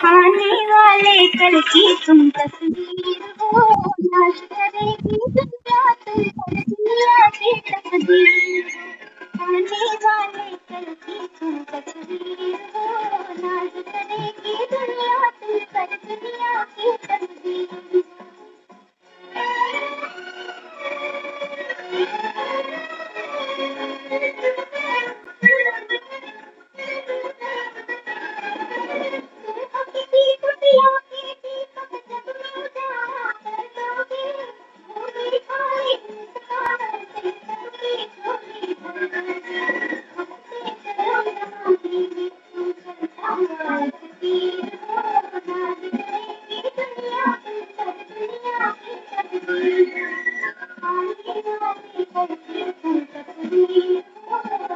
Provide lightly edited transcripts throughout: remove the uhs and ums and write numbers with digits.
आने वाले कल की तुम तस्वीर हो, नाश करेगी दुनिया तुम पर, दुनिया की तकदीर हो। आने वाले कल की तुम तस्वीर हो, नाश करेगी दुनिया तुम पर, दुनिया की तकदीर हो। किसी कुटिया के दीपक जब मिल जाया कर दोगे, वो भी खाली मुस्कान से सबकी झोली भर दोगे। हमसे चलो जमाने में तुम चलता हुआ तकदीर हो, नाज करेगी दुनिया तुम पर, दुनिया की तकदीर हो। आने वाले कल की तुम तस्वीर हो, नाज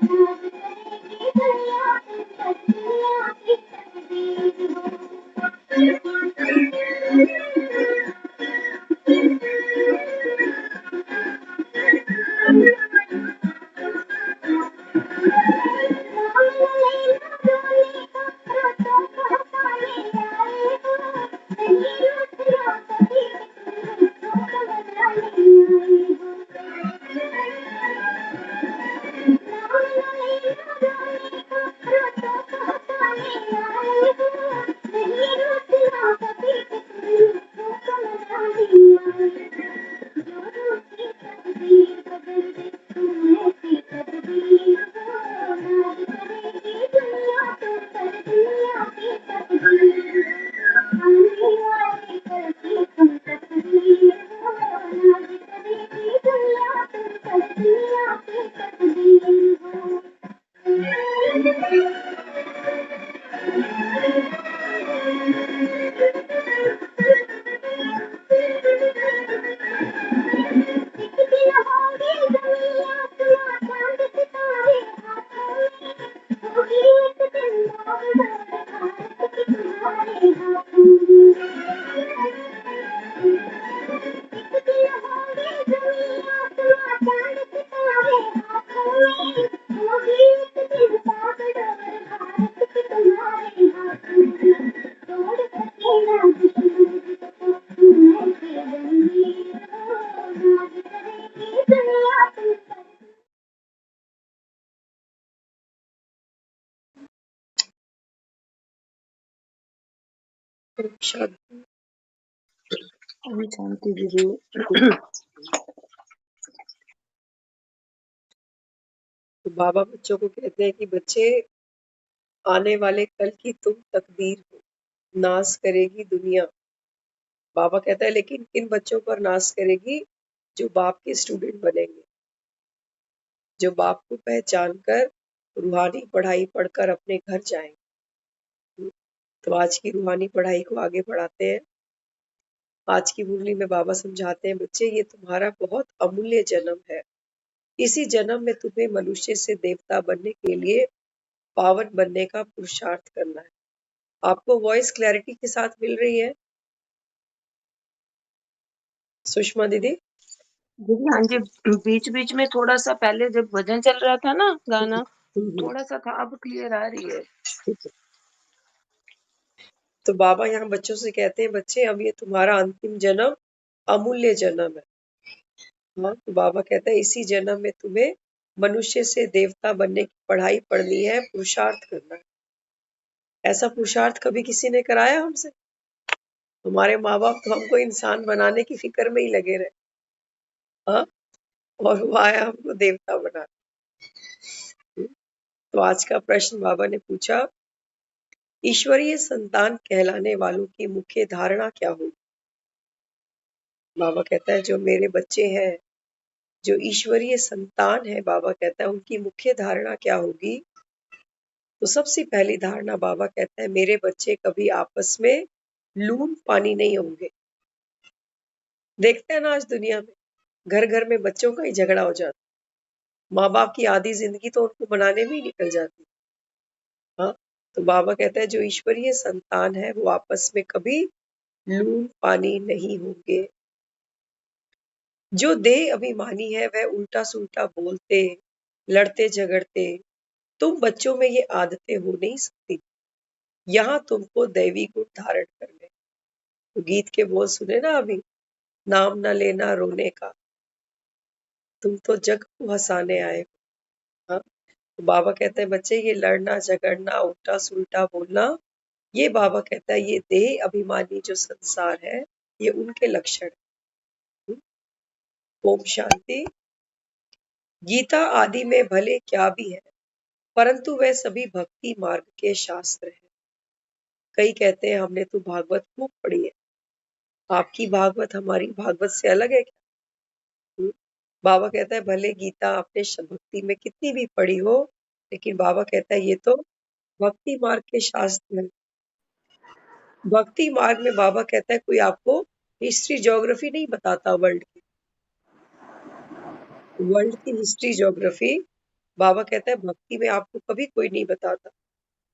करेगी दुनिया तुम पर, दुनिया की तकदीर हो। शांति दीदी। तो बाबा बच्चों को कहते हैं कि बच्चे, आने वाले कल की तुम तकदीर हो, नाज करेगी दुनिया। बाबा कहता है लेकिन किन बच्चों पर नाज करेगी? जो बाप के स्टूडेंट बनेंगे, जो बाप को पहचान कर रूहानी पढ़ाई पढ़कर अपने घर जाएंगे। तो आज की रूहानी पढ़ाई को आगे बढ़ाते हैं। आज की मुरली में बाबा समझाते हैं, बच्चे ये तुम्हारा बहुत अमूल्य जन्म है। इसी जन्म में तुम्हें मनुष्य से देवता बनने के लिए पावन बनने का पुरुषार्थ करना है। आपको वॉइस क्लैरिटी के साथ मिल रही है सुषमा दीदी? दीदी हाँ जी, बीच बीच में थोड़ा सा पहले जब भजन चल रहा था ना गाना, थोड़ा सा था, अब क्लियर आ रही है। ठीक है। तो बाबा यहाँ बच्चों से कहते हैं, बच्चे अब ये तुम्हारा अंतिम जन्म अमूल्य जन्म है। हाँ, तो बाबा कहता है इसी जन्म में तुम्हें मनुष्य से देवता बनने की पढ़ाई पढ़नी है, पुरुषार्थ करना है। ऐसा पुरुषार्थ कभी किसी ने कराया हमसे? हमारे माँ बाप तो हमको इंसान बनाने की फिक्र में ही लगे रहे। हाँ, और वो आया हमको देवता बना। तो आज का प्रश्न बाबा ने पूछा, ईश्वरीय संतान कहलाने वालों की मुख्य धारणा क्या होगी? बाबा कहता है जो मेरे बच्चे हैं, जो ईश्वरीय संतान है, बाबा कहता है उनकी मुख्य धारणा क्या होगी? तो सबसे पहली धारणा बाबा कहता है, मेरे बच्चे कभी आपस में लून पानी नहीं होंगे। देखते हैं ना आज दुनिया में घर घर में बच्चों का ही झगड़ा हो जाता, माँ बाप की आधी जिंदगी तो उनको बनाने में ही निकल जाती। हाँ, तो बाबा कहता है जो ईश्वरीय संतान है वो आपस में कभी लून पानी नहीं होंगे। जो देह अभिमानी है वह उल्टा सुल्टा बोलते, लड़ते झगड़ते, तुम बच्चों में ये आदतें हो नहीं सकती। यहाँ तुमको दैवी गुण धारण करने। तो गीत के बोल सुने ना अभी, नाम न लेना रोने का, तुम तो जग को हंसाने आए हो। हाँ, तो बाबा कहते हैं बच्चे ये लड़ना झगड़ना उल्टा सुल्टा बोलना, ये बाबा कहता है ये देह अभिमानी जो संसार है, ये उनके लक्षण है। ओम शांति। गीता आदि में भले क्या भी है, परंतु वह सभी भक्ति मार्ग के शास्त्र हैं। कई कहते हैं हमने तो भागवत खूब पढ़ी है, आपकी भागवत हमारी भागवत से अलग है क्या? बाबा कहता है भले गीता आपने भक्ति में कितनी भी पढ़ी हो, लेकिन बाबा कहता है ये तो भक्ति मार्ग के शास्त्र है। भक्ति मार्ग में बाबा कहता है कोई आपको हिस्ट्री ज्योग्राफी नहीं बताता, वर्ल्ड की हिस्ट्री ज्योग्राफी बाबा कहता है भक्ति में आपको कभी कोई नहीं बताता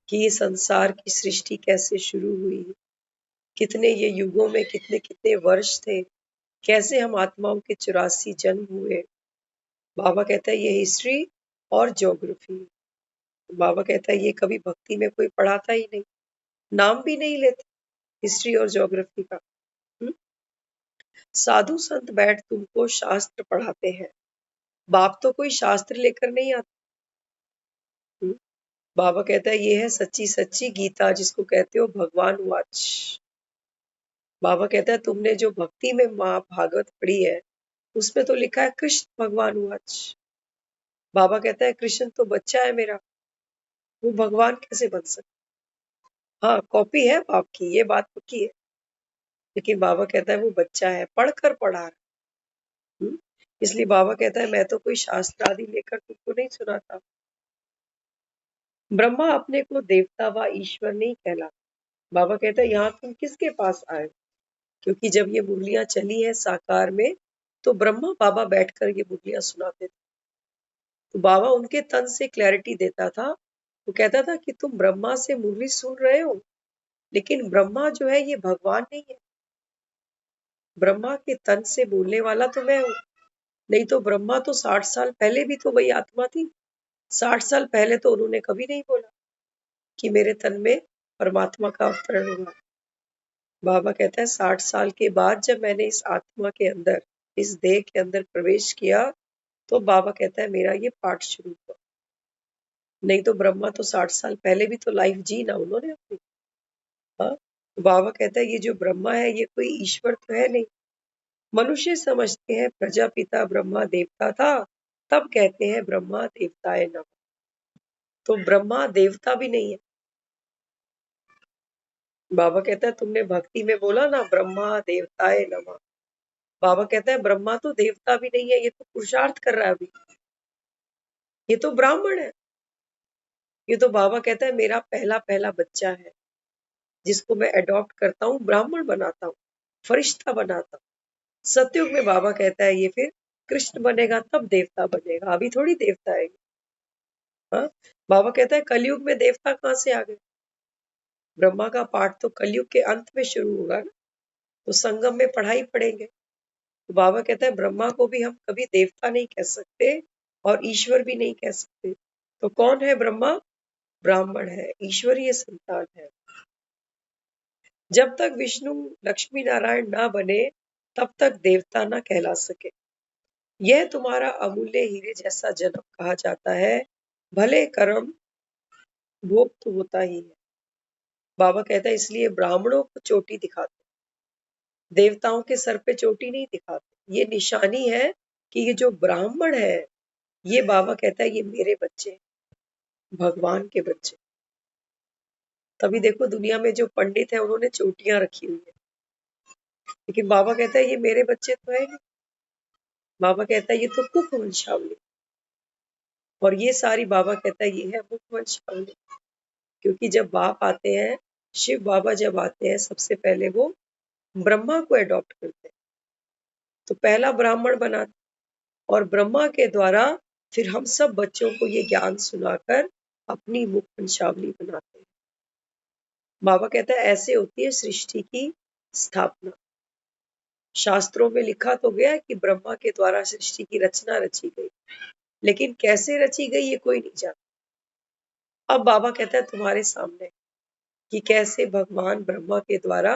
कि ये संसार की सृष्टि कैसे शुरू हुई, कितने ये युगों में कितने कितने वर्ष थे, कैसे हम आत्माओं के 84 जन्म हुए। बाबा कहता है ये हिस्ट्री और ज्योग्राफी। बाबा कहता है ये कभी भक्ति में कोई पढ़ाता ही नहीं, नाम भी नहीं लेते हिस्ट्री और ज्योग्राफी का। साधु संत बैठ तुमको शास्त्र पढ़ाते हैं, बाप तो कोई शास्त्र लेकर नहीं आता। बाबा कहता है ये है सच्ची सच्ची गीता, जिसको कहते हो भगवान वाच। बाबा कहता है तुमने जो भक्ति में माँ भागवत पढ़ी है, उसमें तो लिखा है कृष्ण भगवान वाच। बाबा कहता है कृष्ण तो बच्चा है मेरा, वो भगवान कैसे बन सकता? हाँ, कॉपी है बाप की, ये बात पक्की है, लेकिन बाबा कहता है वो बच्चा है, पढ़कर पढ़ा रहा। इसलिए बाबा कहता है मैं तो कोई शास्त्र आदि लेकर तुमको नहीं सुनाता। ब्रह्मा अपने को देवता व ईश्वर नहीं कहला। बाबा कहता है यहाँ तुम किसके पास आए? क्योंकि जब ये मुरलियां चली है साकार में, तो ब्रह्मा बाबा बैठकर ये मुरलियां सुनाते थे। तो बाबा उनके तन से क्लैरिटी देता था। वो कहता था कि तुम ब्रह्मा से मुरली सुन रहे हो, लेकिन ब्रह्मा जो है ये भगवान नहीं है, ब्रह्मा के तन से बोलने वाला तो मैं हूँ। नहीं तो ब्रह्मा तो 60 साल पहले भी तो वही आत्मा थी। 60 साल पहले तो उन्होंने कभी नहीं बोला कि मेरे तन में परमात्मा का अवतरण हुआ। बाबा कहता है 60 साल के बाद जब मैंने इस आत्मा के अंदर, इस देह के अंदर प्रवेश किया, तो बाबा कहता है मेरा ये पाठ शुरू हुआ। नहीं तो ब्रह्मा तो 60 साल पहले भी तो लाइफ जी ना उन्होंने अपनी। हाँ, तो बाबा कहता है ये जो ब्रह्मा है ये कोई ईश्वर तो है नहीं। मनुष्य समझते हैं प्रजापिता ब्रह्मा देवता था, तब कहते हैं ब्रह्मा देवताए नमः। तो ब्रह्मा देवता भी नहीं है। बाबा कहता है तुमने भक्ति में बोला ना ब्रह्मा देवताए नमः, बाबा कहता है ब्रह्मा तो देवता भी नहीं है, ये तो पुरुषार्थ कर रहा है अभी, ये तो ब्राह्मण है। ये तो बाबा कहता है मेरा पहला पहला बच्चा है, जिसको मैं अडॉप्ट करता हूँ, ब्राह्मण बनाता हूँ, फरिश्ता बनाता हूँ। सतयुग में बाबा कहता है ये फिर कृष्ण बनेगा तब देवता बनेगा, अभी थोड़ी देवता है। हाँ, बाबा कहता है कलयुग में देवता कहाँ से आ गए? ब्रह्मा का पाठ तो कलयुग के अंत में शुरू होगा ना, तो संगम में पढ़ाई पढ़ेंगे। तो बाबा कहता है ब्रह्मा को भी हम कभी देवता नहीं कह सकते और ईश्वर भी नहीं कह सकते। तो कौन है ब्रह्मा? ब्राह्मण है, ईश्वरीय संतान है। जब तक विष्णु लक्ष्मी नारायण ना बने, तब तक देवता ना कहला सके। यह तुम्हारा अमूल्य हीरे जैसा जन्म कहा जाता है, भले कर्म भोग तो होता ही है। बाबा कहता है इसलिए ब्राह्मणों को चोटी दिखाते, देवताओं के सर पे चोटी नहीं दिखाते। ये निशानी है कि ये जो ब्राह्मण है, ये बाबा कहता है ये मेरे बच्चे, भगवान के बच्चे। तभी देखो दुनिया में जो पंडित है उन्होंने चोटियां रखी हुई है, लेकिन बाबा कहता है ये मेरे बच्चे तो है नहीं। बाबा कहता है ये तो कुक वंशावली, और ये सारी बाबा कहता है ये है मुख वंशावली। क्योंकि जब बाप आते हैं, शिव बाबा जब आते हैं, सबसे पहले वो ब्रह्मा को अडॉप्ट करते हैं, तो पहला ब्राह्मण बनाते, और ब्रह्मा के द्वारा फिर हम सब बच्चों को ये ज्ञान सुनाकर अपनी मुख वंशावली बनाते हैं। बाबा कहता है ऐसे होती है सृष्टि की स्थापना। शास्त्रों में लिखा तो गया कि ब्रह्मा के द्वारा सृष्टि की रचना रची गई, लेकिन कैसे रची गई ये कोई नहीं जानता। अब बाबा कहता है तुम्हारे सामने कि कैसे भगवान ब्रह्मा के द्वारा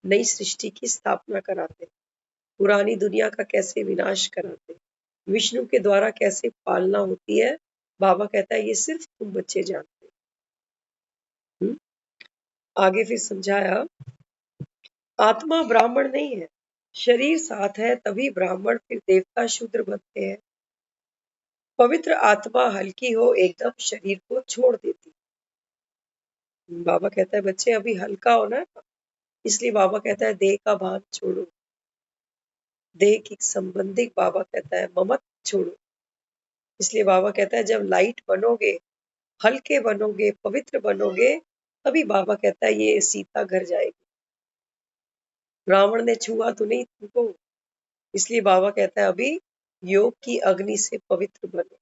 नई सृष्टि की स्थापना कराते, पुरानी दुनिया का कैसे विनाश कराते, विष्णु के द्वारा कैसे पालना होती है। बाबा कहता है ये सिर्फ तुम बच्चे जानते हो। आगे फिर समझाया, आत्मा ब्राह्मण नहीं है, शरीर साथ है तभी ब्राह्मण फिर देवता शूद्र बनते हैं। पवित्र आत्मा हल्की हो एकदम शरीर को छोड़ देती। बाबा कहता है बच्चे अभी हल्का होना है, इसलिए बाबा कहता है देह का भान छोड़ो, देह की संबंधी बाबा कहता है ममत छोड़ो। इसलिए बाबा कहता है जब लाइट बनोगे, हल्के बनोगे, पवित्र बनोगे, तभी बाबा कहता है ये सीता घर जाएगी। रावण ने छुआ तो नहीं तुमको, इसलिए बाबा कहता है अभी योग की अग्नि से पवित्र बनो।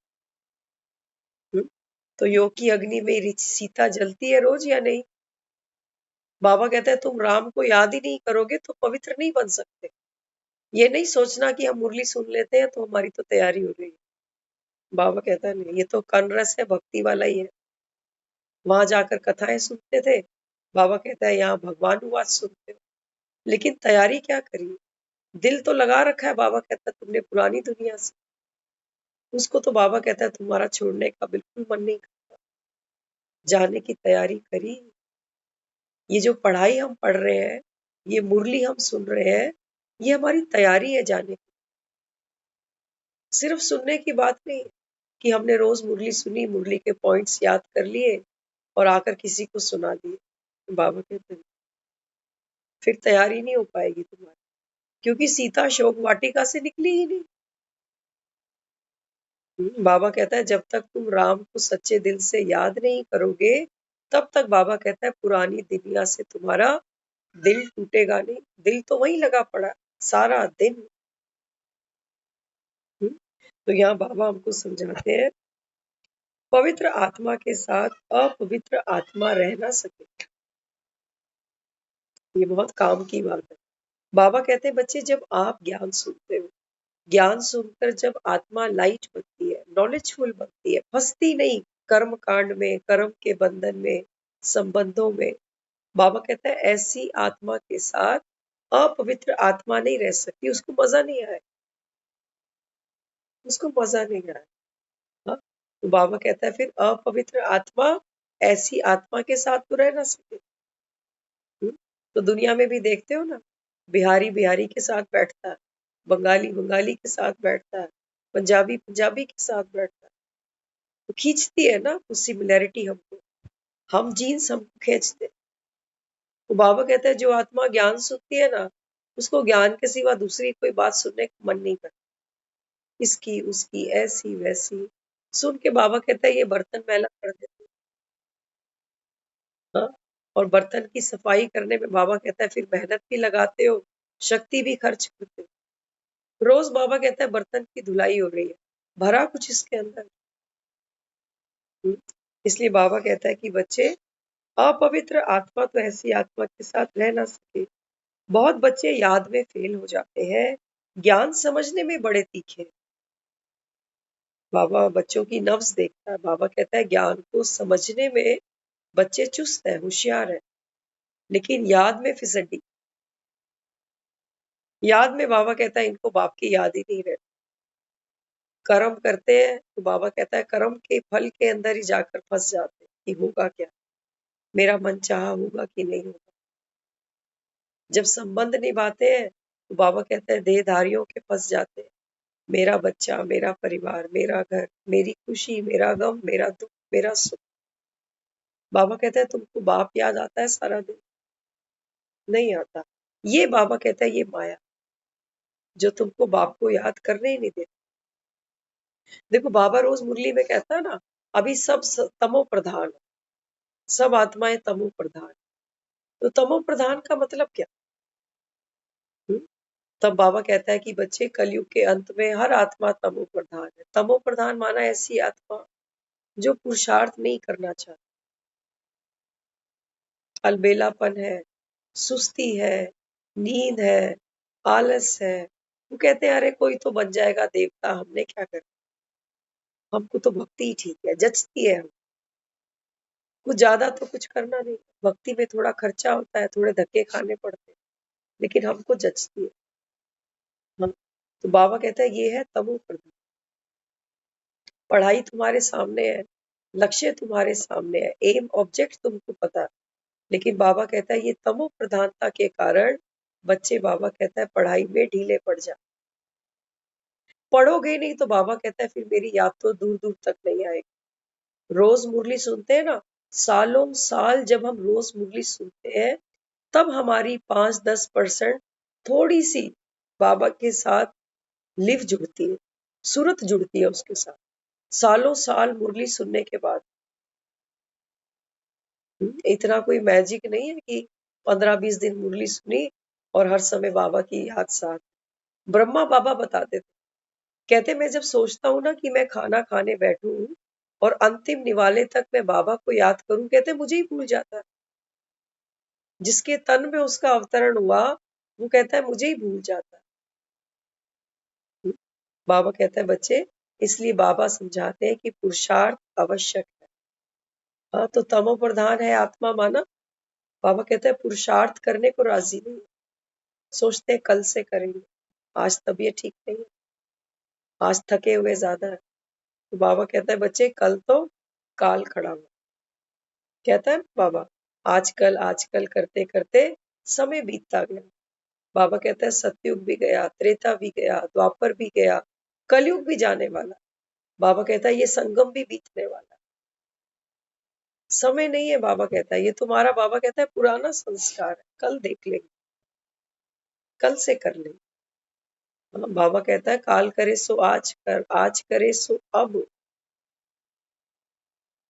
तो योग की अग्नि में सीता जलती है रोज या नहीं? बाबा कहता है तुम राम को याद ही नहीं करोगे तो पवित्र नहीं बन सकते। ये नहीं सोचना कि हम मुरली सुन लेते हैं तो हमारी तो तैयारी हो रही है। बाबा कहता है नहीं, ये तो कनरस है, भक्ति वाला ही है। वहां जाकर कथाएं सुनते थे, बाबा कहता है यहाँ भगवान वाद सुनते हो, लेकिन तैयारी क्या करी? दिल तो लगा रखा है, बाबा कहता है तुमने पुरानी दुनिया से, उसको तो बाबा कहता है तुम्हारा छोड़ने का बिल्कुल मन नहीं करता। जाने की तैयारी करी। ये जो पढ़ाई हम पढ़ रहे हैं, ये मुरली हम सुन रहे हैं, ये हमारी तैयारी है जाने की। सिर्फ सुनने की बात नहीं कि हमने रोज मुरली सुनी, मुरली के पॉइंट्स याद कर लिए और आकर किसी को सुना दिए। बाबा कहते हैं फिर तैयारी नहीं हो पाएगी तुम्हारी, क्योंकि सीता शोक वाटिका से निकली ही नहीं। बाबा कहता है जब तक तुम राम को सच्चे दिल से याद नहीं करोगे, तब तक बाबा कहता है पुरानी दुनिया से तुम्हारा दिल टूटेगा नहीं। दिल तो वहीं लगा पड़ा सारा दिन। तो यहाँ बाबा हमको समझाते हैं पवित्र आत्मा के साथ अपवित्र आत्मा रह ना सके। ये बहुत काम की बात है। बाबा कहते हैं बच्चे जब आप ज्ञान सुनते हो, ज्ञान सुनकर जब आत्मा लाइट बनती है, नॉलेजफुल बनती है, फंसती नहीं कर्म कांड में, कर्म के बंधन में, संबंधों में। बाबा कहता है ऐसी आत्मा के साथ अपवित्र आत्मा नहीं रह सकती, उसको मजा नहीं आए, उसको मजा नहीं आए। हाँ? तो बाबा कहता है फिर अपवित्र आत्मा ऐसी आत्मा के साथ तो रह ना सके। तो दुनिया में भी देखते हो ना, बिहारी बिहारी के साथ बैठता है, बंगाली बंगाली के साथ बैठता है, पंजाबी पंजाबी के साथ बैठता है, तो खींचती है ना कुछ सिमिलैरिटी हमको, हम जीन्स हमको खींचते। तो बाबा कहता है जो आत्मा ज्ञान सुनती है ना, उसको ज्ञान के सिवा दूसरी कोई बात सुनने का मन नहीं करता, इसकी उसकी ऐसी वैसी सुन के बाबा कहता है ये बर्तन मैला कर देते। हाँ? और बर्तन की सफाई करने में बाबा कहता है फिर मेहनत भी लगाते हो, शक्ति भी खर्च करते हो। रोज बाबा कहता है बर्तन की धुलाई हो रही है, भरा कुछ इसके अंदर। इसलिए बाबा कहता है कि बच्चे अपवित्र आत्मा तो ऐसी आत्मा के साथ रह ना सके। बहुत बच्चे याद में फेल हो जाते हैं, ज्ञान समझने में बड़े तीखे। बाबा बच्चों की नब्ज देखता है। बाबा कहता है ज्ञान को समझने में बच्चे चुस्त है, होशियार है, लेकिन याद में फिसड्डी। याद में बाबा कहता है इनको बाप की याद ही नहीं रहती। कर्म करते हैं तो बाबा कहता है कर्म के फल के अंदर ही जाकर फंस जाते हैं कि होगा क्या, मेरा मन चाहा होगा कि नहीं होगा। जब संबंध निभाते हैं तो बाबा कहता है देहधारियों के फंस जाते हैं, मेरा बच्चा, मेरा परिवार, मेरा घर, मेरी खुशी, मेरा गम, मेरा दुख, मेरा सुख। बाबा कहता है तुमको बाप याद आता है सारा दिन? नहीं आता। ये बाबा कहता है ये माया जो तुमको बाप को याद करने ही नहीं देती। देखो बाबा रोज मुरली में कहता है ना, अभी सब तमो प्रधान है, सब आत्माएं तमो प्रधान। तो तमो प्रधान का मतलब क्या? तब बाबा कहता है कि बच्चे कलयुग के अंत में हर आत्मा तमो प्रधान है। तमो प्रधान माना ऐसी आत्मा जो पुरुषार्थ नहीं करना चाहती, अलबेलापन है, सुस्ती है, नींद है, आलस है। वो कहते हैं अरे कोई तो बन जाएगा देवता, हमने क्या करना, हमको तो भक्ति ही ठीक है, जचती है। कुछ ज्यादा तो कुछ करना नहीं, भक्ति में थोड़ा खर्चा होता है, थोड़े धक्के खाने पड़ते हैं, लेकिन हमको जचती है। हाँ, तो बाबा कहता है ये है तमो प्रधान। पढ़ाई तुम्हारे सामने है, लक्ष्य तुम्हारे सामने है, एम ऑब्जेक्ट तुमको पता है, लेकिन बाबा कहता है ये तमो प्रधानता के कारण बच्चे, बाबा कहता है, पढ़ाई में ढीले पड़ जा। पढ़ोगे नहीं तो बाबा कहता है फिर मेरी याद तो दूर दूर तक नहीं आएगी। रोज मुरली सुनते हैं ना, सालों साल जब हम रोज मुरली सुनते हैं, तब हमारी 5-10% थोड़ी सी बाबा के साथ लिव जुड़ती है, सूरत जुड़ती है उसके साथ। सालों साल मुरली सुनने के बाद इतना कोई मैजिक नहीं है कि 15-20 दिन मुरली सुनी और हर समय बाबा की याद साथ। ब्रह्मा बाबा बताते थे, कहते मैं जब सोचता हूँ ना कि मैं खाना खाने बैठूं और अंतिम निवाले तक मैं बाबा को याद करूं, कहते मुझे ही भूल जाता है। जिसके तन में उसका अवतरण हुआ वो कहता है मुझे ही भूल जाता है। बाबा कहता है बच्चे, इसलिए बाबा समझाते हैं कि पुरुषार्थ आवश्यक है। हाँ, तो तमो प्रधान है आत्मा माना, बाबा कहता है पुरुषार्थ करने को राजी नहीं, सोचते हैं कल से करेंगे, आज तबीयत ठीक नहीं है, आज थके हुए ज्यादा है। तो बाबा कहता है बच्चे कल तो काल खड़ा हुआ, कहता है ना बाबा, आजकल आजकल करते करते समय बीतता गया। बाबा कहता है सतयुग भी गया, त्रेता भी गया, द्वापर भी गया, कलयुग भी जाने वाला। बाबा कहता है ये संगम भी बीतने वाला, समय नहीं है। बाबा कहता है ये तुम्हारा, बाबा कहता है पुराना संस्कार है, कल देख लेंगे, कल से कर लेंगे। हाँ, बाबा कहता है काल करे सो आज कर, आज करे सो अब।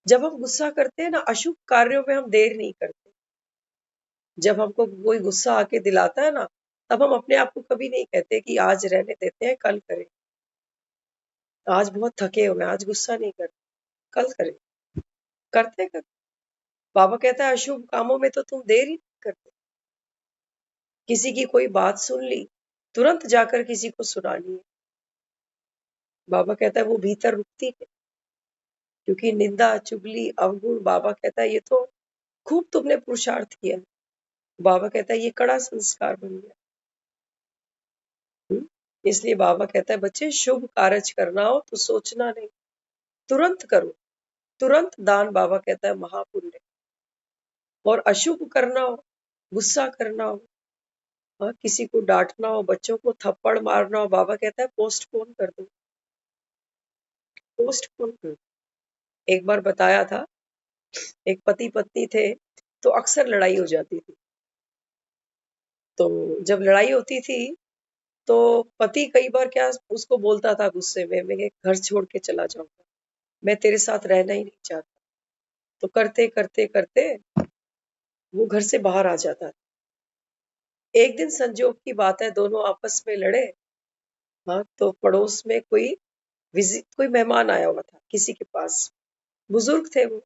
जब हम गुस्सा करते हैं ना, अशुभ कार्यों में हम देर नहीं करते। जब हमको कोई गुस्सा आके दिलाता है ना, तब हम अपने आप को कभी नहीं कहते कि आज रहने देते हैं, कल करें, आज बहुत थके हुए हैं, आज गुस्सा नहीं करते, कल करें, करते कर। बाबा कहता है अशुभ कामों में तो तुम देर ही नहीं करते। किसी की कोई बात सुन ली, तुरंत जाकर किसी को सुनानी है। बाबा कहता है वो भीतर रुकती है, क्योंकि निंदा, चुगली, अवगुण, बाबा कहता है ये तो खूब तुमने पुरुषार्थ किया। बाबा कहता है ये कड़ा संस्कार बन गया। इसलिए बाबा कहता है बच्चे, शुभ कार्य करना हो तो सोचना नहीं, तुरंत करो, तुरंत दान, बाबा कहता है महापुण्य। और अशुभ करना हो, गुस्सा करना हो, हाँ, किसी को डांटना हो, बच्चों को थप्पड़ मारना हो, बाबा कहता है पोस्टपोन कर दो, पोस्टपोन कर दो। एक बार बताया था, एक पति पत्नी थे, तो अक्सर लड़ाई हो जाती थी। तो जब लड़ाई होती थी तो पति कई बार क्या उसको बोलता था गुस्से में, मैं घर छोड़ के चला जाऊंगा, मैं तेरे साथ रहना ही नहीं चाहता। तो करते करते करते वो घर से बाहर आ जाता है। एक दिन संजोग की बात है, दोनों आपस में लड़े। हाँ, तो पड़ोस में कोई मेहमान आया हुआ था किसी के पास, बुजुर्ग थे वो।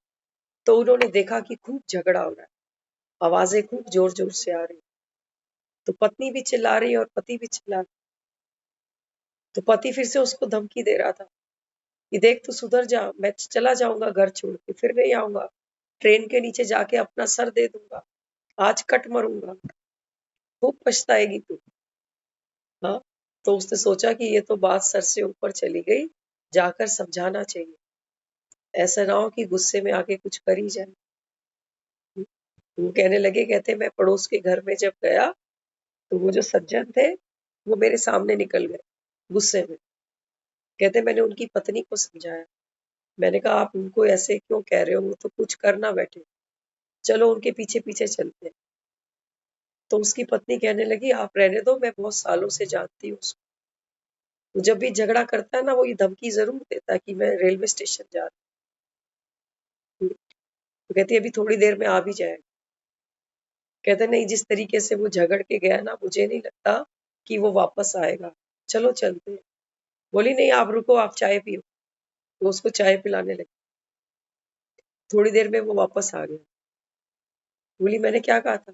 तो उन्होंने देखा कि खूब झगड़ा हो रहा है, आवाजें खूब जोर जोर से आ रही। तो पत्नी भी चिल्ला रही और पति भी चिल्ला रहा। तो पति फिर से उसको धमकी दे रहा था कि देख तू सुधर जा, मैं चला जाऊंगा घर छोड़ के, फिर नहीं आऊंगा, ट्रेन के नीचे जाके अपना सर दे दूंगा, आज कट मरूंगा, खूब पछताएगी तू। हाँ, तो उसने सोचा कि ये तो बात सर से ऊपर चली गई, जाकर समझाना चाहिए, ऐसा ना हो कि गुस्से में आके कुछ कर ही जाए। वो कहने लगे, कहते मैं पड़ोस के घर में जब गया तो वो जो सज्जन थे वो मेरे सामने निकल गए गुस्से में। कहते मैंने उनकी पत्नी को समझाया, मैंने कहा आप उनको ऐसे क्यों कह रहे हो, वो तो कुछ कर ना बैठे, चलो उनके पीछे पीछे चलते हैं। तो उसकी पत्नी कहने लगी आप रहने दो, मैं बहुत सालों से जानती हूँ उसको, वो जब भी झगड़ा करता है ना वो ये धमकी जरूर देता है कि मैं रेलवे स्टेशन जा रही हूँ। तो कहती अभी थोड़ी देर में आ भी जाएगा। कहते नहीं, जिस तरीके से वो झगड़ के गया ना, मुझे नहीं लगता कि वो वापस आएगा, चलो चलते हैं। बोली नहीं आप रुको, आप चाय पियो। तो उसको चाय पिलाने लगी, थोड़ी देर में वो वापस आ गया। बोली मैंने क्या कहा था।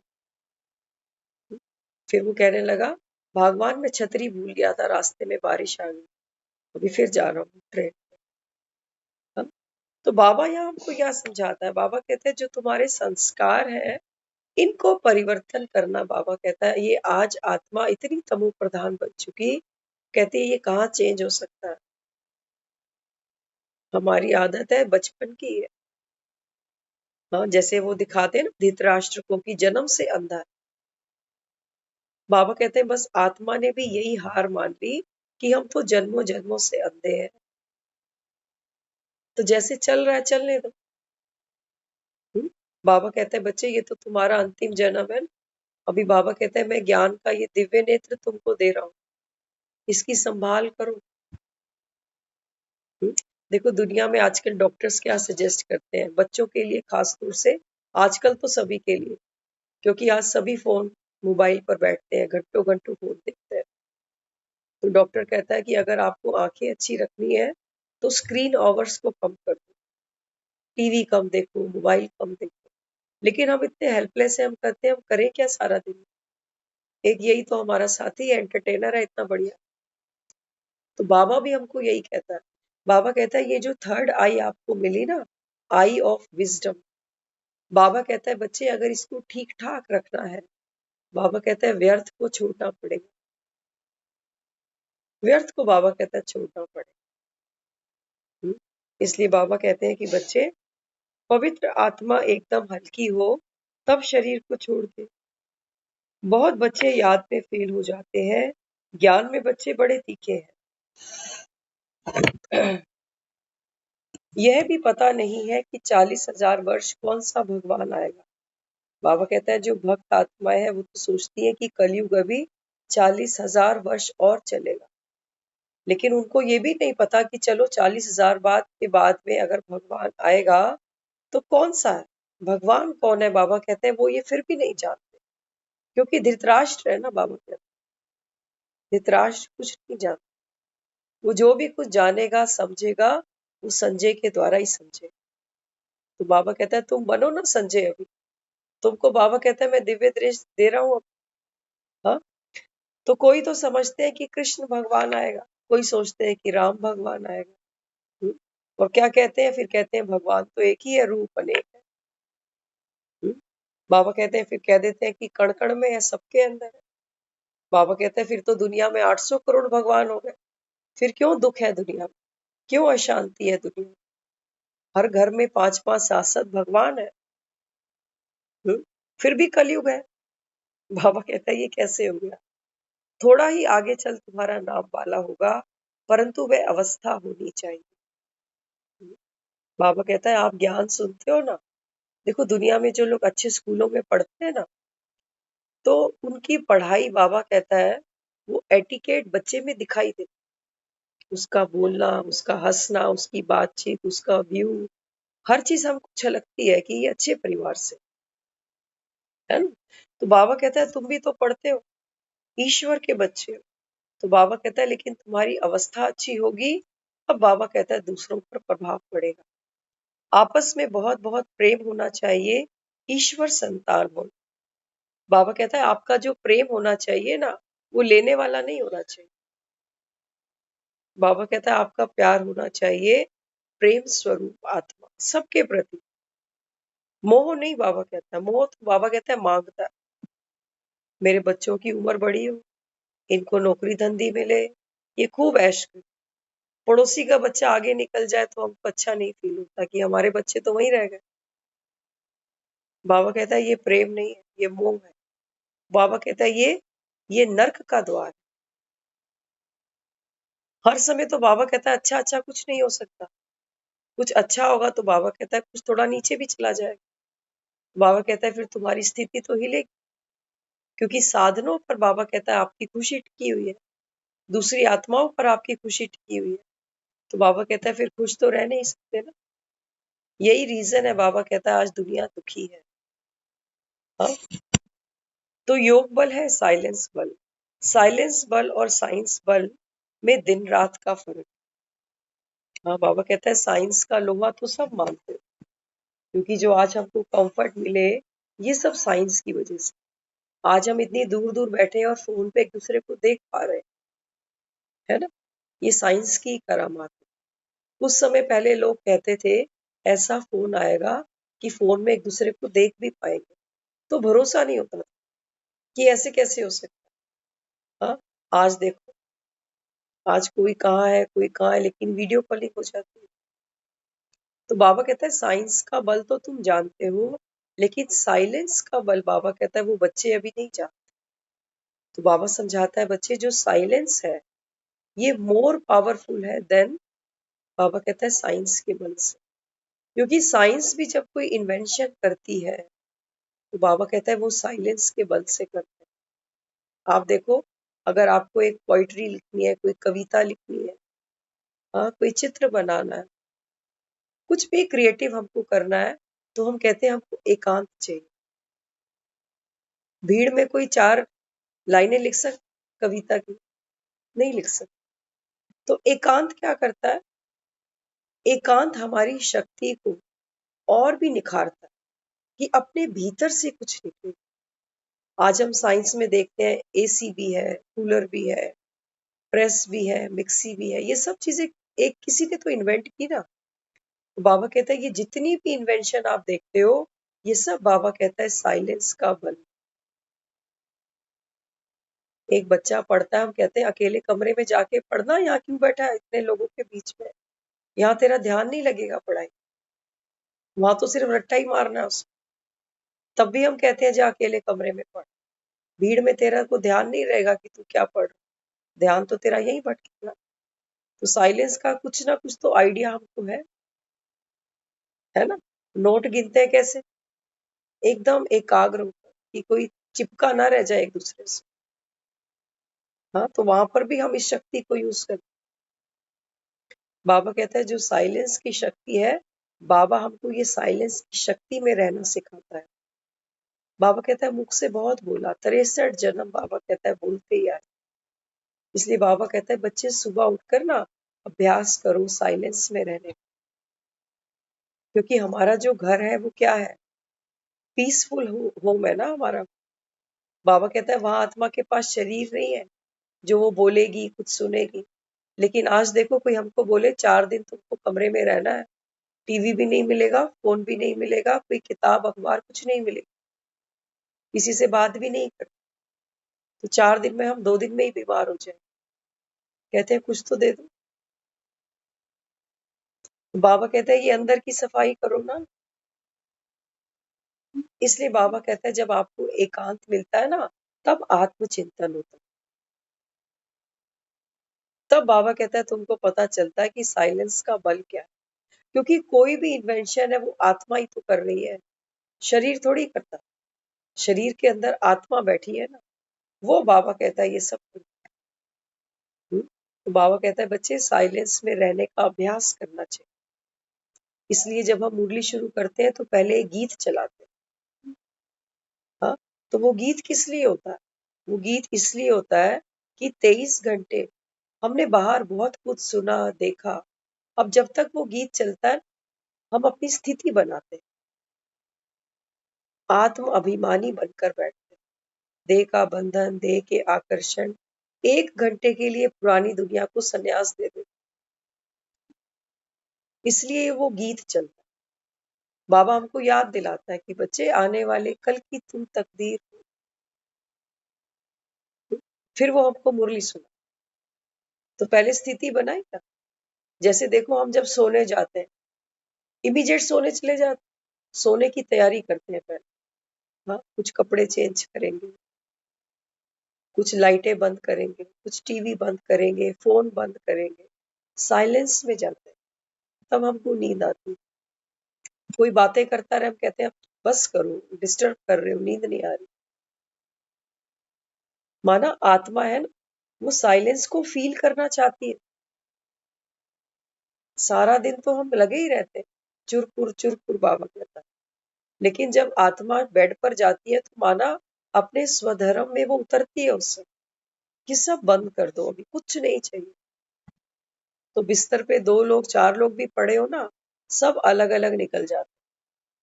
फिर वो कहने लगा भगवान मैं छतरी भूल गया था, रास्ते में बारिश आ गई, अभी फिर जा रहा हूँ ट्रेन। तो तो बाबा यहाँ हमको क्या समझाता है? बाबा कहते हैं जो तुम्हारे संस्कार है इनको परिवर्तन करना। बाबा कहता है ये आज आत्मा इतनी तमो प्रधान बन चुकी, कहती है ये कहाँ चेंज हो सकता है। हमारी आदत है बचपन की है। हाँ, जैसे वो दिखाते हैं ना धृतराष्ट्र को कि जन्म से अंधा है। बाबा कहते हैं बस आत्मा ने भी यही हार मान ली कि हम तो जन्मों जन्मों से अंधे हैं, तो जैसे चल रहा है चलने दो। बाबा कहते हैं बच्चे ये तो तुम्हारा अंतिम जन्म है। अभी बाबा कहते हैं मैं ज्ञान का ये दिव्य नेत्र तुमको दे रहा हूँ, इसकी संभाल करो। देखो दुनिया में आजकल डॉक्टर्स क्या सजेस्ट करते हैं बच्चों के लिए, खास तौर से आजकल तो सभी के लिए, क्योंकि आज सभी फोन मोबाइल पर बैठते हैं, घंटों घंटों फोन देखते हैं। तो डॉक्टर कहता है कि अगर आपको आंखें अच्छी रखनी है तो स्क्रीन आवर्स को कम कर दो, टीवी कम देखो, मोबाइल कम देखो। लेकिन हम इतने हेल्पलेस हैं, हम करते हैं, हम करें क्या सारा दिन? एक यही तो हमारा साथी है, एंटरटेनर है इतना बढ़िया। तो बाबा भी हमको यही कहता है। बाबा कहता है ये जो थर्ड आई आपको मिली ना, आई ऑफ विजडम, बाबा कहता है बच्चे अगर इसको ठीक ठाक रखना है, बाबा कहता है व्यर्थ को छोड़ना पड़ेगा। व्यर्थ को बाबा कहता है छोड़ना पड़ेगा। इसलिए बाबा कहते हैं कि बच्चे पवित्र आत्मा एकदम हल्की हो तब शरीर को छोड़ दे। बहुत बच्चे याद में फेल हो जाते हैं, ज्ञान में बच्चे बड़े तीखे हैं। यह भी पता नहीं है कि 40,000 वर्ष कौन सा भगवान आएगा। बाबा कहता है जो भक्त आत्माएं हैं वो तो सोचती है कि कलयुग अभी 40,000 वर्ष और चलेगा, लेकिन उनको ये भी नहीं पता कि चलो 40,000 बाद के बाद में अगर भगवान आएगा तो कौन सा है, भगवान कौन है। बाबा कहते हैं वो ये फिर भी नहीं जानते, क्योंकि धृतराष्ट्र है ना। बाबा कहते हैं धृतराष्ट्र कुछ नहीं जानता, वो जो भी कुछ जानेगा समझेगा वो संजय के द्वारा ही समझेगा। तो बाबा कहता है तुम बनो ना संजय, अभी तुमको बाबा कहता है मैं दिव्य दृष्टि दे रहा हूँ। हाँ, तो कोई तो समझते हैं कि कृष्ण भगवान आएगा, कोई सोचते हैं कि राम भगवान आएगा। और क्या कहते हैं फिर? कहते हैं भगवान तो एक ही है, रूप अनेक है। बाबा कहते हैं फिर कह देते हैं कि कण कण में है, सबके अंदर है। बाबा कहते हैं फिर तो दुनिया में 800 करोड़ भगवान हो गए, फिर क्यों दुख है दुनिया में, क्यों अशांति है दुनिया में? हर घर में 5-5 7-7 भगवान है। फिर भी कलयुग है। बाबा कहता है ये कैसे हो गया? थोड़ा ही आगे चल तुम्हारा नाम वाला होगा, परंतु वह अवस्था होनी चाहिए। बाबा कहता है आप ज्ञान सुनते हो ना, देखो दुनिया में जो लोग अच्छे स्कूलों में पढ़ते हैं ना, तो उनकी पढ़ाई बाबा कहता है वो एटिकेट बच्चे में दिखाई देता, उसका बोलना, उसका हंसना, उसकी बातचीत, उसका व्यू, हर चीज हमको छलकती है कि ये अच्छे परिवार से है ना। तो बाबा कहता है तुम भी तो पढ़ते हो, ईश्वर के बच्चे हो। तो बाबा कहता है लेकिन तुम्हारी अवस्था अच्छी होगी, अब बाबा कहता है दूसरों पर प्रभाव पड़ेगा। आपस में बहुत बहुत प्रेम होना चाहिए, ईश्वर संतान हो। बाबा कहता है आपका जो प्रेम होना चाहिए ना, वो लेने वाला नहीं होना चाहिए। बाबा कहता है आपका प्यार होना चाहिए प्रेम स्वरूप आत्मा सबके प्रति, मोह नहीं। बाबा कहता है मोह तो बाबा कहता है मांगता है। मेरे बच्चों की उम्र बड़ी हो, इनको नौकरी धंधी मिले, ये खूब ऐश करे। पड़ोसी का बच्चा आगे निकल जाए तो हमको अच्छा नहीं फील होता कि हमारे बच्चे तो वहीं रह गए। बाबा कहता है ये प्रेम नहीं है, ये मोह है। बाबा कहता है ये नर्क का द्वार है। हर समय तो बाबा कहता है अच्छा अच्छा कुछ नहीं हो सकता, कुछ अच्छा होगा तो बाबा कहता है कुछ थोड़ा नीचे भी चला जाएगा। बाबा कहता है फिर तुम्हारी स्थिति तो हिलेगी, क्योंकि साधनों पर बाबा कहता है आपकी खुशी टिकी हुई है, दूसरी आत्माओं पर आपकी खुशी टिकी हुई है। तो बाबा कहता है फिर खुश तो रह नहीं सकते ना। यही रीजन है बाबा कहता है आज दुनिया दुखी है। हाँ? तो योग बल है साइलेंस बल। साइलेंस बल और साइंस बल में दिन रात का फर्क। हाँ, बाबा कहता है साइंस का लोहा तो सब मानते हैं, क्योंकि जो आज हमको कंफर्ट मिले ये सब साइंस की वजह से। आज हम इतनी दूर दूर बैठे हैं और फोन पे एक दूसरे को देख पा रहे हैं, है ना। ये साइंस की करामात है। कुछ समय पहले लोग कहते थे ऐसा फोन आएगा कि फोन में एक दूसरे को देख भी पाएंगे। तो भरोसा नहीं होता था कि ऐसे कैसे हो सकता। हाँ, आज देखो, आज कोई कहाँ है कोई कहाँ है, लेकिन वीडियो कॉलिंग हो जाती है। तो बाबा कहता है साइंस का बल तो तुम जानते हो, लेकिन साइलेंस का बल बाबा कहता है वो बच्चे अभी नहीं जानते। तो बाबा समझाता है बच्चे जो साइलेंस है ये मोर पावरफुल है देन, बाबा कहता है साइंस के बल से। क्योंकि साइंस भी जब कोई इन्वेंशन करती है तो बाबा कहता है वो साइलेंस के बल से करते हैं। आप देखो, अगर आपको एक पोइट्री लिखनी है, कोई कविता लिखनी है, हाँ, कोई चित्र बनाना है, कुछ भी क्रिएटिव हमको करना है, तो हम कहते हैं हमको एकांत चाहिए। भीड़ में कोई 4 लाइनें लिख सकता कविता की? नहीं लिख सकता। तो एकांत क्या करता है? एकांत हमारी शक्ति को और भी निखारता है कि अपने भीतर से कुछ निकले। आज हम साइंस में देखते हैं एसी भी है, कूलर भी है, प्रेस भी है, मिक्सी भी है, ये सब चीजें एक किसी ने तो इन्वेंट की ना। तो बाबा कहता है ये जितनी भी इन्वेंशन आप देखते हो ये सब बाबा कहता है साइलेंस का बल। एक बच्चा पढ़ता है, हम कहते हैं अकेले कमरे में जाके पढ़ना, यहाँ क्यों बैठा है इतने लोगों के बीच में, यहाँ तेरा ध्यान नहीं लगेगा पढ़ाई, वहां तो सिर्फ रट्टा ही मारना है उसको। तब भी हम कहते हैं जा अकेले कमरे में पढ़, भीड़ में तेरा को ध्यान नहीं रहेगा कि तू क्या पढ़, ध्यान तो तेरा यही भटकेगा। तो साइलेंस का कुछ ना कुछ तो आइडिया हमको है ना। नोट गिनते हैं कैसे? एकदम एकाग्र होकर कि कोई चिपका ना रह जाए एक दूसरे से। हाँ, तो वहां पर भी हम इस शक्ति को यूज करते। बाबा कहता है जो साइलेंस की शक्ति है, बाबा हमको ये साइलेंस की शक्ति में रहना सिखाता है। बाबा कहता है मुख से बहुत बोला, 63 जन्म बाबा कहता है बोलते ही आए। इसलिए बाबा कहता है बच्चे सुबह उठकर ना अभ्यास करो साइलेंस में रहने का। क्योंकि हमारा जो घर है वो क्या है? पीसफुल होम है ना हमारा। बाबा कहता है वहां आत्मा के पास शरीर नहीं है जो वो बोलेगी कुछ सुनेगी। लेकिन आज देखो कोई हमको बोले 4 दिन तुमको कमरे में रहना है, टीवी भी नहीं मिलेगा, फोन भी नहीं मिलेगा, कोई किताब अखबार कुछ नहीं मिलेगा, किसी से बात भी नहीं कर, तो 4 दिन में हम 2 दिन में ही बीमार हो जाए। कहते हैं कुछ तो दे दो। बाबा कहते हैं ये अंदर की सफाई करो ना। इसलिए बाबा कहता है जब आपको एकांत मिलता है ना तब आत्मचिंतन होता है। तब बाबा कहता है तुमको पता चलता है कि साइलेंस का बल क्या है। क्योंकि कोई भी इन्वेंशन है वो आत्मा ही तो कर रही है, शरीर थोड़ी करता। शरीर के अंदर आत्मा बैठी है ना, वो बाबा कहता है ये सब तो बाबा कहता है बच्चे साइलेंस में रहने का अभ्यास करना चाहिए। इसलिए जब हम मुरली शुरू करते हैं तो पहले एक गीत चलाते हैं। हाँ, तो वो गीत किस लिए होता है? वो गीत इसलिए होता है कि 23 घंटे हमने बाहर बहुत कुछ सुना देखा। अब जब तक वो गीत चलता है हम अपनी स्थिति बनाते हैं, आत्म अभिमानी बनकर बैठते हैं। देह का बंधन, देह के आकर्षण, 1 घंटे के लिए पुरानी दुनिया को संन्यास दे देते। इसलिए वो गीत चलता है। बाबा हमको याद दिलाता है कि बच्चे आने वाले कल की तुम तकदीर हो। फिर वो हमको मुरली सुना। तो पहले स्थिति बनाई ना। जैसे देखो हम जब सोने जाते हैं, इमीडिएट सोने चले जाते, सोने की तैयारी करते हैं पहले। हाँ, कुछ कपड़े चेंज करेंगे, कुछ लाइटें बंद करेंगे, कुछ टीवी बंद करेंगे, फोन बंद करेंगे, साइलेंस में जाते हैं। तब हमको नींद आती है। कोई बातें करता रहे, हम कहते हैं बस करो, डिस्टर्ब कर रहे हो, नींद नहीं आ रही। माना आत्मा है ना, वो साइलेंस को फील करना चाहती है। सारा दिन तो हम लगे ही रहते हैं, चुरपुर बाबा कहता है। लेकिन जब आत्मा बेड पर जाती है तो माना अपने स्वधर्म में वो उतरती है उससे कि सब बंद कर दो, अभी कुछ नहीं चाहिए। तो बिस्तर पे 2 लोग 4 लोग भी पड़े हो ना, सब अलग अलग निकल जाते।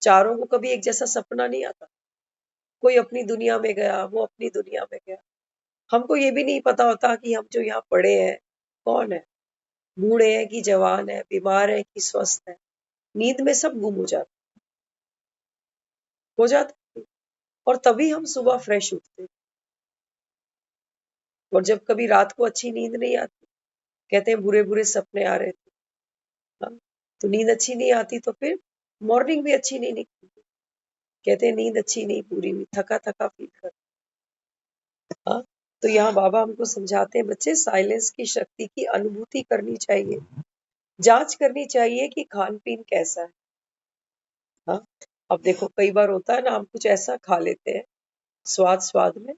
चारों को कभी एक जैसा सपना नहीं आता। कोई अपनी दुनिया में गया, वो अपनी दुनिया में गया। हमको ये भी नहीं पता होता कि हम जो यहाँ पड़े हैं कौन है, बूढ़े हैं कि जवान है, बीमार है कि स्वस्थ है, नींद में सब गुम हो जाता और तभी हम सुबह फ्रेश उठते। और जब कभी रात को अच्छी नींद नहीं आती, कहते हैं बुरे बुरे सपने आ रहे थे, हाँ? तो नींद अच्छी नहीं आती तो फिर मॉर्निंग भी अच्छी नहीं निकलती, कहते हैं नींद अच्छी नहीं पूरी हुई, थका थका फील कर। हाँ? तो यहाँ बाबा हमको समझाते हैं बच्चे साइलेंस की शक्ति की अनुभूति करनी चाहिए, जांच करनी चाहिए कि खान पीन कैसा है। हाँ? अब देखो कई बार होता है ना, हम कुछ ऐसा खा लेते हैं स्वाद स्वाद में,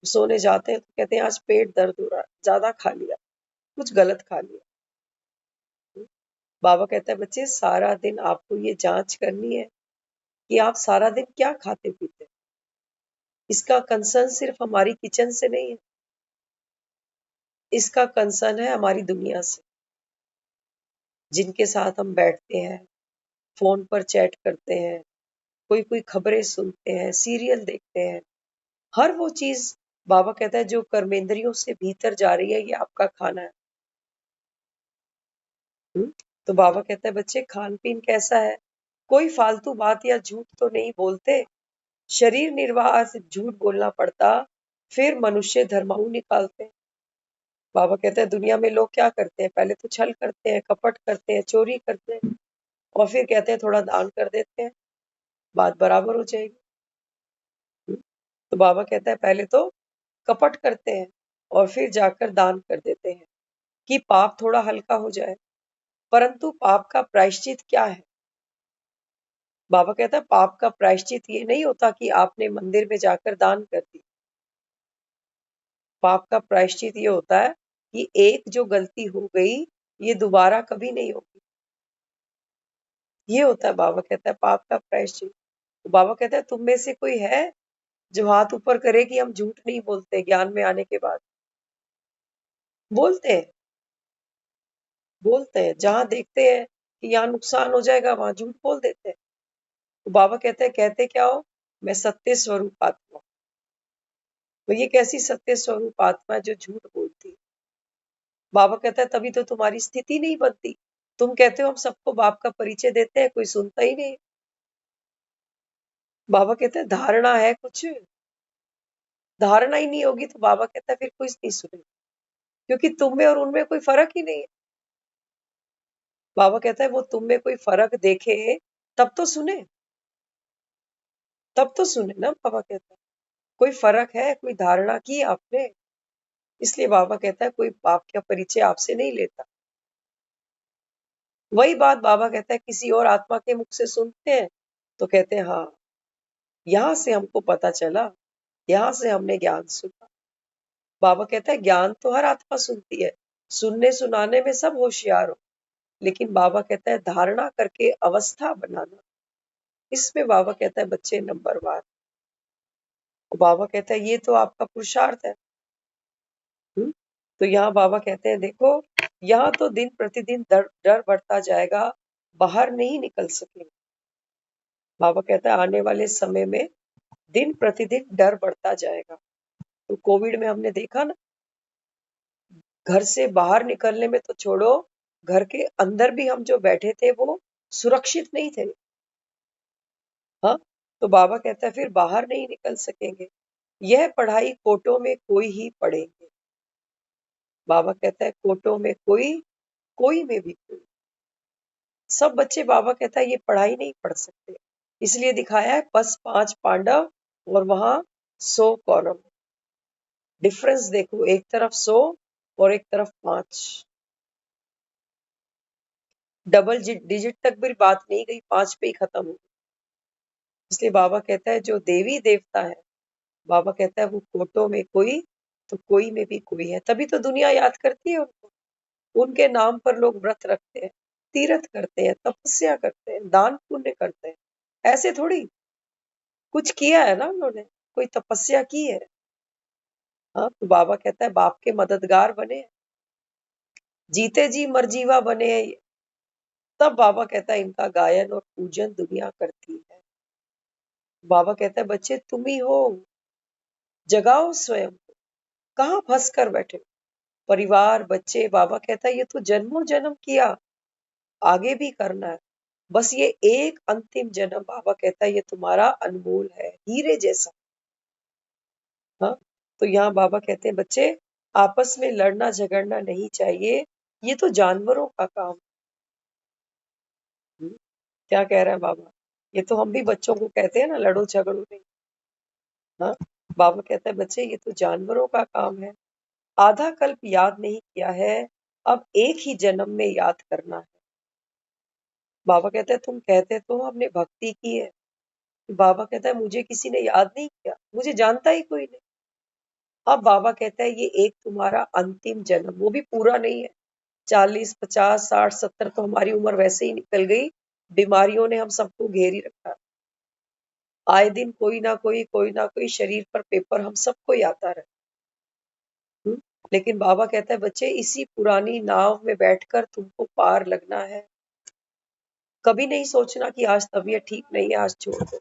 सोने जाते हैं तो कहते हैं आज पेट दर्द हो रहा है, ज्यादा खा लिया, कुछ गलत खा लिया। बाबा कहता है बच्चे सारा दिन आपको ये जांच करनी है कि आप सारा दिन क्या खाते पीते हैं। इसका कंसर्न सिर्फ हमारी किचन से नहीं है, इसका कंसर्न है हमारी दुनिया से, जिनके साथ हम बैठते हैं, फोन पर चैट करते हैं, कोई कोई खबरें सुनते हैं, सीरियल देखते हैं, हर वो चीज बाबा कहता है जो कर्मेंद्रियों से भीतर जा रही है, ये आपका खाना है। तो बाबा कहता है बच्चे खान पीन कैसा है, कोई फालतू बात या झूठ तो नहीं बोलते, शरीर निर्वाह से झूठ बोलना पड़ता, फिर मनुष्य धर्माऊ निकालते। बाबा कहते हैं दुनिया में लोग क्या करते हैं, पहले तो छल करते हैं, कपट करते हैं, चोरी करते हैं, और फिर कहते हैं थोड़ा दान कर देते हैं, बात बराबर हो जाएगी। तो बाबा कहता है पहले तो कपट करते हैं और फिर जाकर दान कर देते हैं कि पाप थोड़ा हल्का हो जाए। परंतु पाप का प्रायश्चित क्या है? बाबा कहता है पाप का प्रायश्चित ये नहीं होता कि आपने मंदिर में जाकर दान कर दी। पाप का प्रायश्चित ये होता है कि एक जो गलती हो गई ये दोबारा कभी नहीं होगी, ये होता है बाबा कहता है पाप का प्रायश्चित। तो बाबा कहता है तुम में से कोई है जो हाथ ऊपर करे कि हम झूठ नहीं बोलते, ज्ञान में आने के बाद बोलते हैं, बोलते हैं, जहां देखते हैं कि यहाँ नुकसान हो जाएगा वहां झूठ बोल देते हैं। तो बाबा कहते हैं कहते क्या हो, मैं सत्य स्वरूप आत्मा। तो ये कैसी सत्य स्वरूप आत्मा है जो झूठ बोलती है? बाबा कहता है तभी तो तुम्हारी स्थिति नहीं बनती, तुम कहते हो हम सबको बाप का परिचय देते हैं, कोई सुनता ही नहीं। बाबा कहते हैं धारणा है कुछ, धारणा ही नहीं होगी तो बाबा कहता है फिर कोई नहीं सुने, क्योंकि तुम में और उनमें कोई फर्क ही नहीं है। बाबा कहता है वो तुम में कोई फर्क देखे तब तो सुने, तब तो सुने ना। बाबा कहता है कोई फर्क है, कोई धारणा की आपने, इसलिए बाबा कहता है कोई बाप का परिचय आपसे नहीं लेता। वही बात बाबा कहता है किसी और आत्मा के मुख से सुनते हैं तो कहते हैं हाँ यहाँ से हमको पता चला, यहाँ से हमने ज्ञान सुना। बाबा कहता है ज्ञान तो हर आत्मा सुनती है, सुनने सुनाने में सब होशियार हो, लेकिन बाबा कहता है धारणा करके अवस्था बनाना, इसमें बाबा कहता है बच्चे नंबर 1। बाबा कहता है ये तो आपका पुरुषार्थ है। तो यहाँ बाबा कहते हैं देखो यहाँ तो दिन प्रतिदिन डर डर बढ़ता जाएगा, बाहर नहीं निकल सकेंगे। बाबा कहता है आने वाले समय में दिन प्रतिदिन डर बढ़ता जाएगा। तो कोविड में हमने देखा ना, घर से बाहर निकलने में तो छोड़ो, घर के अंदर भी हम जो बैठे थे वो सुरक्षित नहीं थे। हाँ, तो बाबा कहता है फिर बाहर नहीं निकल सकेंगे, यह पढ़ाई कोटों में कोई ही पढ़ेंगे। बाबा कहता है कोटों में कोई, कोई में भी कोई, सब बच्चे बाबा कहता है ये पढ़ाई नहीं पढ़ सकते, इसलिए दिखाया है बस 5 पांडव और वहां 100 कौरव। डिफरेंस देखो, एक तरफ 100 और एक तरफ 5, डबल डिजिट तक भी बात नहीं गई, 5 पे ही खत्म हो गई। इसलिए बाबा कहता है जो देवी देवता है, बाबा कहता है वो कोटों में कोई तो कोई में भी कोई है, तभी तो दुनिया याद करती है उनको, उनके नाम पर लोग व्रत रखते हैं, तीर्थ करते हैं, तपस्या करते हैं, दान पुण्य करते हैं। ऐसे थोड़ी कुछ किया है ना उन्होंने, कोई तपस्या की है। हाँ, तो बाबा कहता है बाप के मददगार बने हैं, जीते जी मरजीवा बने हैं ये। तब बाबा कहता है इनका गायन और पूजन दुनिया करती है। बाबा कहता है बच्चे तुम ही हो, जगाओ स्वयं को, कहाँ फंस कर बैठे हो? परिवार बच्चे, बाबा कहता है ये तो जन्मों जन्म किया, आगे भी करना है, बस ये एक अंतिम जन्म बाबा कहता है ये तुम्हारा अनमोल है, हीरे जैसा। हाँ, तो यहाँ बाबा कहते हैं बच्चे आपस में लड़ना झगड़ना नहीं चाहिए, ये तो जानवरों का काम। हम्म, क्या कह रहे हैं बाबा? ये तो हम भी बच्चों को कहते हैं ना, लड़ो झगड़ो नहीं। हाँ, बाबा कहता है बच्चे ये तो जानवरों का काम है। आधा कल्प याद नहीं किया है, अब एक ही जन्म में याद करना है। बाबा कहते हैं तुम कहते तो हो हमने भक्ति की है। बाबा कहता है मुझे किसी ने याद नहीं किया, मुझे जानता ही कोई नहीं। अब बाबा कहता है ये एक तुम्हारा अंतिम जन्म, वो भी पूरा नहीं है। 40, 50, 60, 70 तो हमारी उम्र वैसे ही निकल गई। बीमारियों ने हम सबको घेर ही रखा। आए दिन कोई ना कोई शरीर पर पेपर हम सबको ही आता रहे। हम्म, लेकिन बाबा कहता है बच्चे इसी पुरानी नाव में बैठकर तुमको पार लगना है। कभी नहीं सोचना कि आज तबीयत ठीक नहीं है, आज छोड़ दो।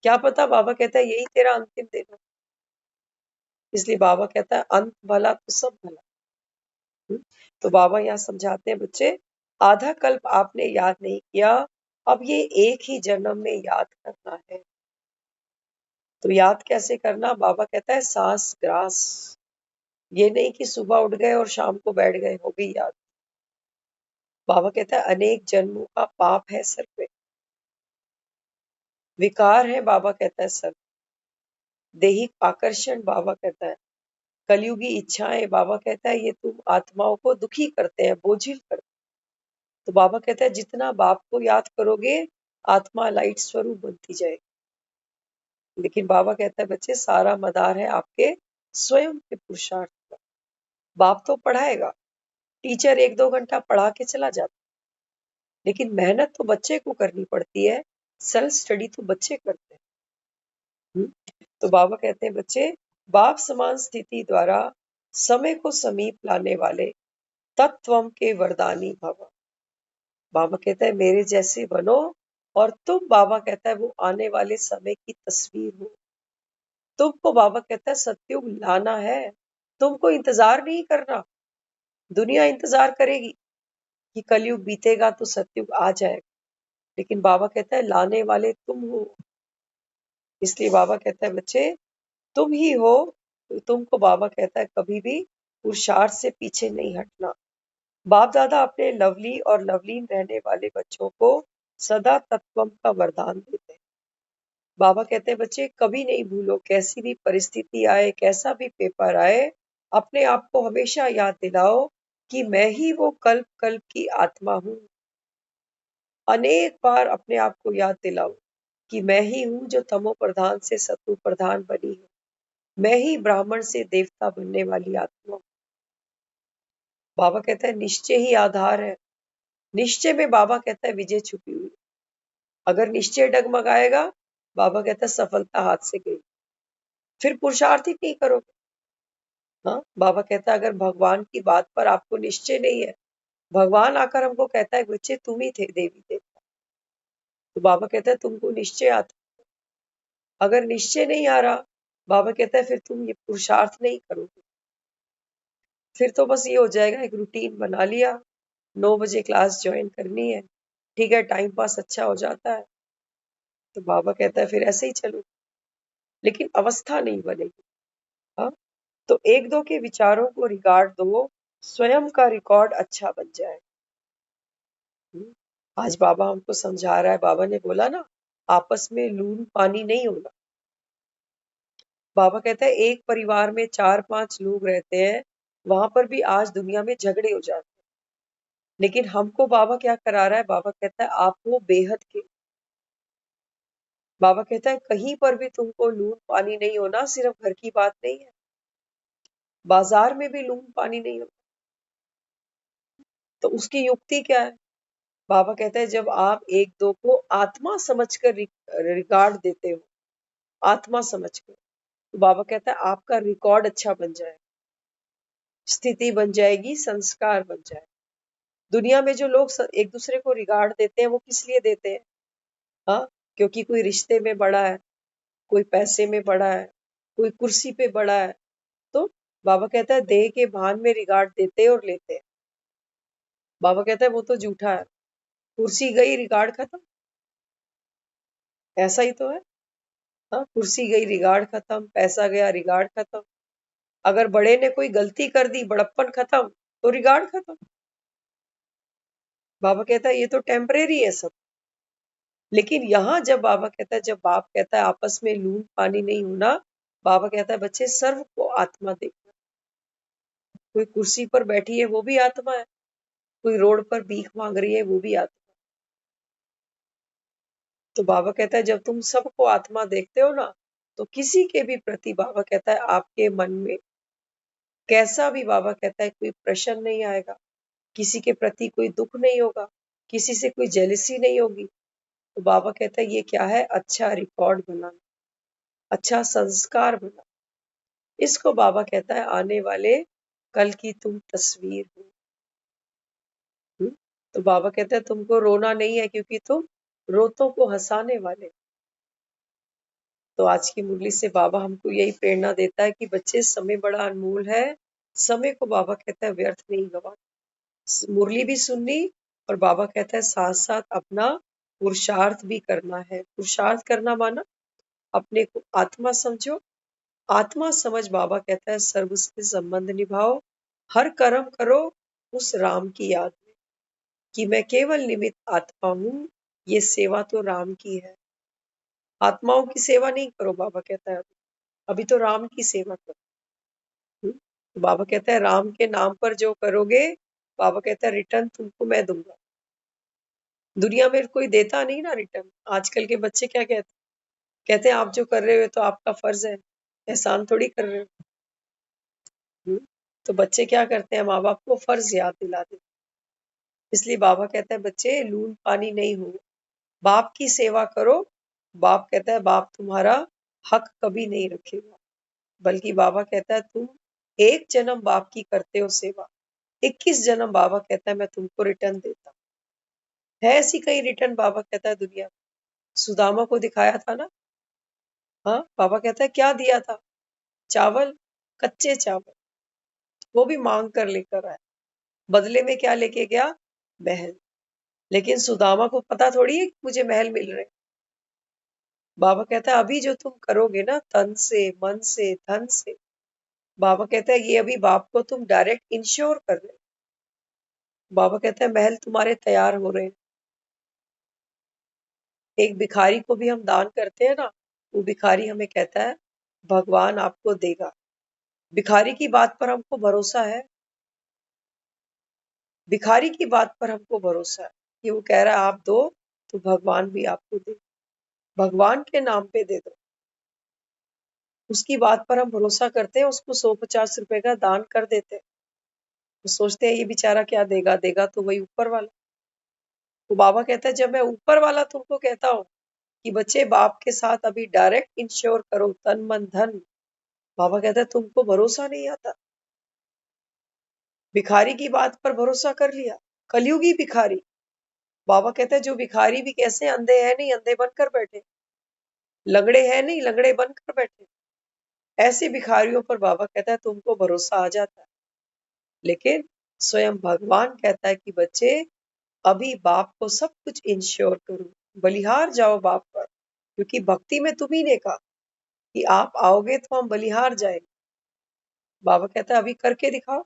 क्या पता बाबा कहता है यही तेरा अंतिम दिन है। इसलिए बाबा कहता है अंत भला तो सब भला। हम्म, तो बाबा यहाँ समझाते हैं बच्चे आधा कल्प आपने याद नहीं किया, अब ये एक ही जन्म में याद करना है। तो याद कैसे करना? बाबा कहता है सांस ग्रास। ये नहीं कि सुबह उठ गए और शाम को बैठ गए, हो गई याद। बाबा कहता है अनेक जन्मों का पाप है सर पे, विकार है बाबा कहता है सर, दैहिक आकर्षण बाबा कहता है, कलयुगी इच्छाएं बाबा कहता है ये तुम आत्माओं को दुखी करते हैं, बोझिल करते हैं। तो बाबा कहता है जितना बाप को याद करोगे आत्मा लाइट स्वरूप बनती जाएगी। लेकिन बाबा कहता है बच्चे सारा मदार है आपके स्वयं के पुरुषार्थ का। बाप तो पढ़ाएगा, टीचर 1-2 घंटा पढ़ा के चला जाता, लेकिन मेहनत तो बच्चे को करनी पड़ती है। सेल्फ स्टडी तो बच्चे करते हैं। तो बाबा कहते हैं बच्चे बाप समान स्थिति द्वारा समय को समीप लाने वाले तत्वम के वरदानी भव। बाबा कहता है मेरे जैसे बनो और तुम बाबा कहता है वो आने वाले समय की तस्वीर हो। तुमको बाबा कहता है सत्युग लाना है, तुमको इंतजार नहीं करना। दुनिया इंतजार करेगी कि कलयुग बीतेगा तो सत्युग आ जाएगा, लेकिन बाबा कहता है लाने वाले तुम हो। इसलिए बाबा कहता है बच्चे तुम ही हो। तो तुमको बाबा कहता है कभी भी पुरुषार्थ से पीछे नहीं हटना। बाप दादा अपने लवली और लवलीन रहने वाले बच्चों को सदा तत्वम का वरदान देते हैं। बाबा कहते हैं बच्चे कभी नहीं भूलो, कैसी भी परिस्थिति आए, कैसा भी पेपर आए, अपने आप को हमेशा याद दिलाओ कि मैं ही वो कल्प कल्प की आत्मा हूँ। अनेक बार अपने आप को याद दिलाओ कि मैं ही हूँ जो तमो प्रधान से सत्व प्रधान बनी हूँ। मैं ही ब्राह्मण से देवता बनने वाली आत्मा हूँ। बाबा कहता है निश्चय ही आधार है। निश्चय में बाबा कहता है विजय छुपी हुई। अगर निश्चय डगमगाएगा बाबा कहता है सफलता हाथ से गई, फिर पुरुषार्थ ही नहीं करोगे। हाँ, बाबा कहता है अगर भगवान की बात पर आपको निश्चय नहीं है, भगवान आकर हमको कहता है बच्चे तुम ही थे देवी देवता, तो बाबा कहता है तुमको निश्चय आता। अगर निश्चय नहीं आ रहा बाबा कहता है फिर तुम ये पुरुषार्थ नहीं करोगे, फिर तो बस ये हो जाएगा एक रूटीन बना लिया, 9 बजे क्लास ज्वाइन करनी है, ठीक है, टाइम पास अच्छा हो जाता है, तो बाबा कहता है फिर ऐसे ही चलो, लेकिन अवस्था नहीं बनेगी। हाँ, तो 1-2 के विचारों को रिकॉर्ड दो, स्वयं का रिकॉर्ड अच्छा बन जाए। आज बाबा हमको समझा रहा है। बाबा ने बोला ना आपस में लून पानी नहीं होना। बाबा कहता है एक परिवार में 4-5 लोग रहते हैं, वहां पर भी आज दुनिया में झगड़े हो जाते हैं, लेकिन हमको बाबा क्या करा रहा है? बाबा कहता है आप वो बेहद के। बाबा कहता है कहीं पर भी तुमको लून पानी नहीं होना, सिर्फ घर की बात नहीं है, बाजार में भी लून पानी नहीं होता। तो उसकी युक्ति क्या है? बाबा कहता है जब आप 1-2 को आत्मा समझकर रिगार्ड देते हो, आत्मा समझकर, तो बाबा कहता है आपका रिकॉर्ड अच्छा बन जाए, स्थिति बन जाएगी, संस्कार बन जाए। दुनिया में जो लोग एक दूसरे को रिगार्ड देते हैं वो किस लिए देते हैं? हाँ, क्योंकि कोई रिश्ते में बड़ा है, कोई पैसे में बड़ा है, कोई कुर्सी पे बड़ा है। तो बाबा कहता है देह के भान में रिगार्ड देते और लेते हैं। बाबा कहता है वो तो झूठा है, कुर्सी गई रिगार्ड खत्म, ऐसा ही तो है। हाँ, कुर्सी गई रिगार्ड खत्म, पैसा गया रिगार्ड खत्म। अगर बड़े ने कोई गलती कर दी, बड़प्पन खत्म, तो रिगार्ड खत्म। बाबा कहता है ये तो टेम्परेरी है सब। लेकिन यहाँ जब बाबा कहता है, जब बाप कहता है आपस में लून पानी नहीं होना, बाबा कहता है बच्चे सर्व को आत्मा देखना। कोई कुर्सी पर बैठी है वो भी आत्मा है, कोई रोड पर भीख मांग रही है वो भी आत्मा। तो बाबा कहता है जब तुम सबको आत्मा देखते हो ना, तो किसी के भी प्रति बाबा कहता है आपके मन में कैसा भी बाबा कहता है कोई प्रश्न नहीं आएगा, किसी के प्रति कोई दुख नहीं होगा, किसी से कोई जेलसी नहीं होगी। तो बाबा कहता है ये क्या है, अच्छा रिकॉर्ड बनाना, अच्छा संस्कार बना। इसको बाबा कहता है आने वाले कल की तुम तस्वीर हो। तो बाबा कहता है तुमको रोना नहीं है, क्योंकि तुम रोतों को हंसाने वाले। तो आज की मुरली से बाबा हमको यही प्रेरणा देता है कि बच्चे समय बड़ा अनमोल है, समय को बाबा कहता है व्यर्थ नहीं गवा। मुरली भी सुननी, और बाबा कहता है साथ साथ अपना पुरुषार्थ भी करना है। पुरुषार्थ करना माना अपने को आत्मा समझो। आत्मा समझ बाबा कहता है सर्व से संबंध निभाओ, हर कर्म करो उस राम की याद में, कि मैं केवल निमित्त आत्मा हूँ, ये सेवा तो राम की है। आत्माओं की सेवा नहीं करो, बाबा कहता है अभी तो राम की सेवा करो। तो बाबा कहता है राम के नाम पर जो करोगे, बाबा कहता है रिटर्न तुमको मैं दूंगा। दुनिया में कोई देता नहीं ना रिटर्न। आजकल के बच्चे क्या कहते हैं आप जो कर रहे हो तो आपका फर्ज है, एहसान थोड़ी कर रहे हो। तो बच्चे क्या करते हैं, माँ बाप को फर्ज याद दिला देते। इसलिए बाबा कहता है बच्चे लून पानी नहीं हो, बाप की सेवा करो। बाप कहता है बाप तुम्हारा हक कभी नहीं रखेगा, बल्कि बाबा कहता है तुम एक जन्म बाप की करते हो सेवा, 21 जन्म बाबा कहता है मैं तुमको रिटर्न देता हूँ। है ऐसी कई रिटर्न बाबा कहता है दुनिया में। सुदामा को दिखाया था ना, हाँ बाबा कहता है क्या दिया था, चावल, कच्चे चावल, वो भी मांग कर लेकर आया। बदले में क्या लेके गया, महल। लेकिन सुदामा को पता थोड़ी है कि मुझे महल मिल रहे। बाबा कहता है अभी जो तुम करोगे ना तन से, मन से, धन से, बाबा कहता है ये अभी बाप को तुम डायरेक्ट इंश्योर कर रहे हो। बाबा कहता है महल तुम्हारे तैयार हो रहे हैं। एक भिखारी को भी हम दान करते हैं ना, वो भिखारी हमें कहता है भगवान आपको देगा। भिखारी की बात पर हमको भरोसा है, भिखारी की बात पर हमको भरोसा है कि वो कह रहा है आप दो तो भगवान भी आपको दे, भगवान के नाम पे दे दो। उसकी बात पर हम भरोसा करते हैं, उसको 150 रुपए का दान कर देते हैं। तो सोचते हैं ये बेचारा क्या देगा, देगा तो वही ऊपर वाला। तो बाबा कहता है जब मैं ऊपर वाला तुमको कहता हूँ कि बच्चे बाप के साथ अभी डायरेक्ट इंश्योर करो तन मन धन, बाबा कहता है तुमको भरोसा नहीं आता। भिखारी की बात पर भरोसा कर लिया, कलयुगी भिखारी। बाबा कहता है जो भिखारी भी कैसे अंधे हैं नहीं, अंधे बनकर बैठे, लंगड़े हैं नहीं, लंगड़े बनकर बैठे। ऐसे भिखारियों पर बाबा कहता है तुमको भरोसा आ जाता है। लेकिन स्वयं भगवान कहता है कि बच्चे अभी बाप को सब कुछ इंश्योर करो, बलिहार जाओ बाप पर, क्योंकि भक्ति में तुम्ही ने कहा कि आप आओगे तो हम बलिहार जाएंगे। बाबा कहता है अभी करके दिखाओ।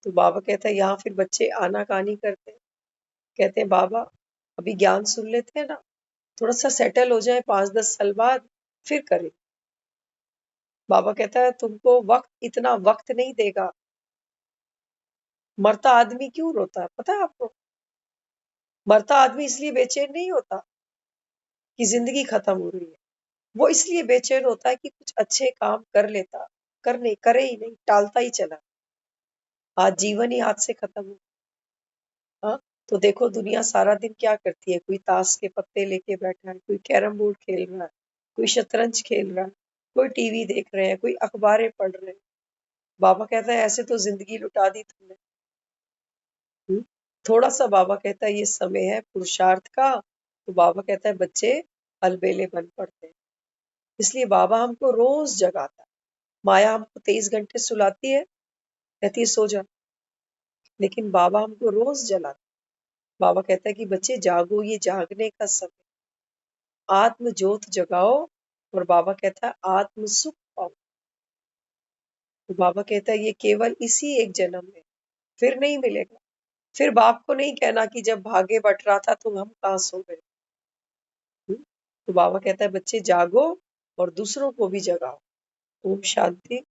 तो बाबा कहता है यहाँ फिर बच्चे आनाकानी करते हैं, कहते हैं बाबा अभी ज्ञान सुन लेते हैं ना, थोड़ा सा सेटल हो जाए, 5-10 साल बाद फिर करें। बाबा कहता है तुमको वक्त, इतना वक्त नहीं देगा। मरता आदमी क्यों रोता है पता है आपको? मरता आदमी इसलिए बेचैन नहीं होता कि जिंदगी खत्म हो रही है, वो इसलिए बेचैन होता है कि कुछ अच्छे काम कर लेता, करने करे ही नहीं, टालता ही चला, आज जीवन ही हाथ से खत्म हो। हाँ, तो देखो दुनिया सारा दिन क्या करती है, कोई ताश के पत्ते लेके बैठा है, कोई कैरम बोर्ड खेल रहा है, कोई शतरंज खेल रहा है, कोई टीवी देख रहे हैं, कोई अखबारें पढ़ रहे हैं। बाबा कहता है ऐसे तो जिंदगी लुटा दी तुमने। थोड़ा सा बाबा कहता है ये समय है पुरुषार्थ का। तो बाबा कहता है बच्चे अलबेले बन पड़ते हैं। इसलिए बाबा हमको रोज जगाता है। माया हमको 23 घंटे सुलाती है, कहती है सो जा, लेकिन बाबा हमको रोज जलाता बाबा कहता है कि बच्चे जागो, ये जागने का समय, आत्म ज्योत जगाओ, और बाबा कहता है आत्म सुख पाओ। तो बाबा कहता है ये केवल इसी एक जन्म में, फिर नहीं मिलेगा। फिर बाप को नहीं कहना कि जब भाग्य बट रहा था तो हम कहाँ सो गए। तो बाबा कहता है बच्चे जागो और दूसरों को भी जगाओ। ओम शांति।